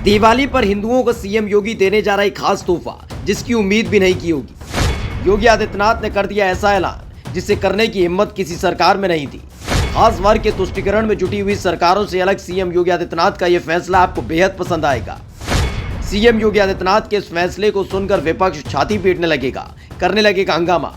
दिवाली पर हिंदुओं को सीएम योगी देने जा रहा है खास तोहफा, जिसकी उम्मीद भी नहीं की होगी। योगी आदित्यनाथ ने कर दिया ऐसा ऐलान जिसे करने की हिम्मत किसी सरकार में नहीं थी। खास वर्ग के तुष्टीकरण में जुटी हुई सरकारों से अलग सीएम योगी आदित्यनाथ का यह फैसला आपको बेहद पसंद आएगा। सीएम योगी आदित्यनाथ के इस फैसले को सुनकर विपक्ष छाती पीटने लगेगा, करने लगेगा हंगामा।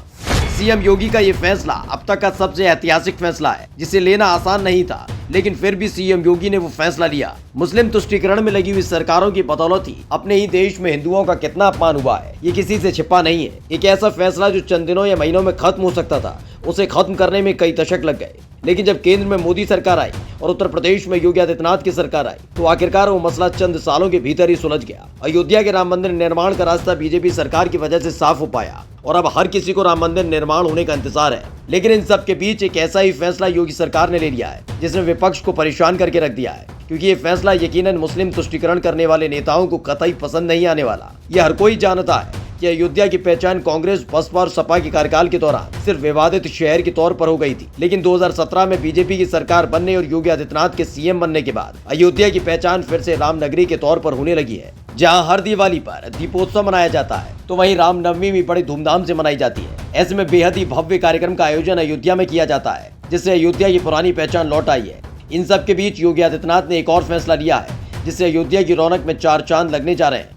सीएम योगी का ये फैसला अब तक का सबसे ऐतिहासिक फैसला है, जिसे लेना आसान नहीं था, लेकिन फिर भी सीएम योगी ने वो फैसला लिया। मुस्लिम तुष्टीकरण में लगी हुई सरकारों की बदौलत ही अपने ही देश में हिंदुओं का कितना अपमान हुआ है, ये किसी से छिपा नहीं है। एक ऐसा फैसला जो चंद दिनों या महीनों में खत्म हो सकता था, उसे खत्म करने में कई दशक लग गए। लेकिन जब केंद्र में मोदी सरकार आई और उत्तर प्रदेश में योगी आदित्यनाथ की सरकार आई, तो आखिरकार वो मसला चंद सालों के भीतर ही सुलझ गया। अयोध्या के राम मंदिर निर्माण का रास्ता बीजेपी सरकार की वजह से साफ हो पाया और अब हर किसी को राम मंदिर निर्माण होने का इंतजार है। लेकिन इन सब के बीच एक ऐसा ही फैसला योगी सरकार ने ले लिया है जिसने विपक्ष को परेशान करके रख दिया है, क्योंकि ये फैसला यकीनन मुस्लिम तुष्टीकरण करने वाले नेताओं को कतई पसंद नहीं आने वाला। यह हर कोई जानता है कि अयोध्या की पहचान कांग्रेस, बसपा और सपा के कार्यकाल के दौरान सिर्फ विवादित शहर के तौर पर हो गई थी, लेकिन 2017 में बीजेपी की सरकार बनने और योगी आदित्यनाथ के सीएम बनने के बाद अयोध्या की पहचान फिर से रामनगरी के तौर पर होने लगी है। जहां हर दिवाली पर दीपोत्सव मनाया जाता है, तो वहीं रामनवमी भी बड़ी धूमधाम से मनाई जाती है। ऐसे में बेहद ही भव्य कार्यक्रम का आयोजन अयोध्या में किया जाता है, जिससे अयोध्या की पुरानी पहचान लौट आई है। इन सब के बीच योगी आदित्यनाथ ने एक और फैसला लिया है, जिससे अयोध्या की रौनक में चार चांद लगने जा रहे हैं।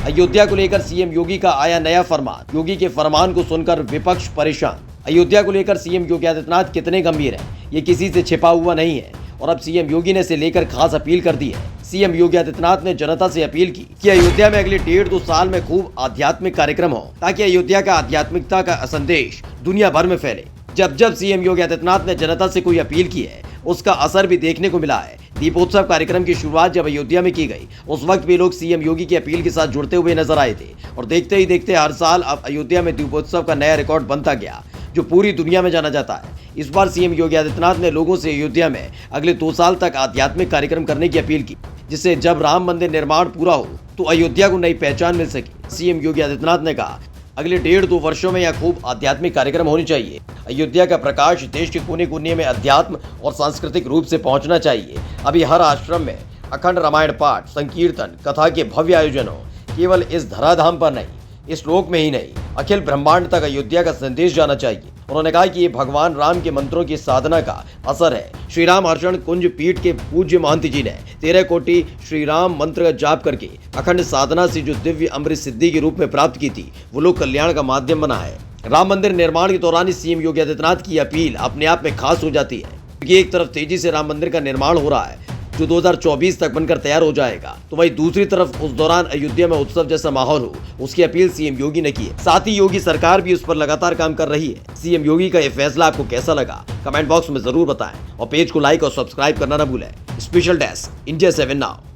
अयोध्या को लेकर सीएम योगी का आया नया फरमान। योगी के फरमान को सुनकर विपक्ष परेशान। अयोध्या को लेकर सीएम योगी आदित्यनाथ कितने गंभीर हैं, ये किसी से छिपा हुआ नहीं है और अब सीएम योगी ने इसे लेकर खास अपील कर दी है। सीएम योगी आदित्यनाथ ने जनता से अपील की कि अयोध्या में अगले 1.5-2 साल में खूब आध्यात्मिक कार्यक्रम हो, ताकि अयोध्या का आध्यात्मिकता का संदेश दुनिया भर में फैले। जब सीएम योगी आदित्यनाथ ने जनता से कोई अपील की है, उसका असर भी देखने को मिला है। दीपोत्सव कार्यक्रम की शुरुआत जब अयोध्या में की गई, उस वक्त भी लोग सीएम योगी की अपील के साथ जुड़ते हुए नजर आए थे और देखते ही देखते हर साल अब अयोध्या में दीपोत्सव का नया रिकॉर्ड बनता गया, जो पूरी दुनिया में जाना जाता है। इस बार सीएम योगी आदित्यनाथ ने लोगों से अयोध्या में अगले 2 साल तक आध्यात्मिक कार्यक्रम करने की अपील की, जिससे जब राम मंदिर निर्माण पूरा हो तो अयोध्या को नई पहचान मिल सके। सीएम योगी आदित्यनाथ ने कहा, अगले 1.5-2 वर्षों में यहाँ खूब आध्यात्मिक कार्यक्रम होने चाहिए। अयोध्या का प्रकाश देश के कोने कोने में अध्यात्म और सांस्कृतिक रूप से पहुंचना चाहिए। अभी हर आश्रम में अखंड रामायण पाठ, संकीर्तन, कथा के भव्य आयोजन हो। केवल इस धराधाम पर नहीं, इस लोक में ही नहीं, अखिल ब्रह्मांड तक अयोध्या का संदेश जाना चाहिए। उन्होंने कहा कि ये भगवान राम के मंत्रों की साधना का असर है। श्री राम अर्चन कुंज पीठ के पूज्य महंत जी ने 13 कोटि श्री राम मंत्र का जाप करके अखंड साधना से जो दिव्य अमृत सिद्धि के रूप में प्राप्त की थी, वो लोग कल्याण का माध्यम बना है। राम मंदिर निर्माण के दौरान सीएम योगी आदित्यनाथ की अपील अपने आप में खास हो जाती है, क्योंकि एक तरफ तेजी से राम मंदिर का निर्माण हो रहा है, जो 2024 तक बनकर तैयार हो जाएगा, तो वहीं दूसरी तरफ उस दौरान अयोध्या में उत्सव जैसा माहौल हो, उसकी अपील सीएम योगी ने की है। साथ ही योगी सरकार भी उस पर लगातार काम कर रही है। सीएम योगी का यह फैसला आपको कैसा लगा, कमेंट बॉक्स में जरूर बताएं और पेज को लाइक और सब्सक्राइब करना न भूलें। Special desk, India 7 now.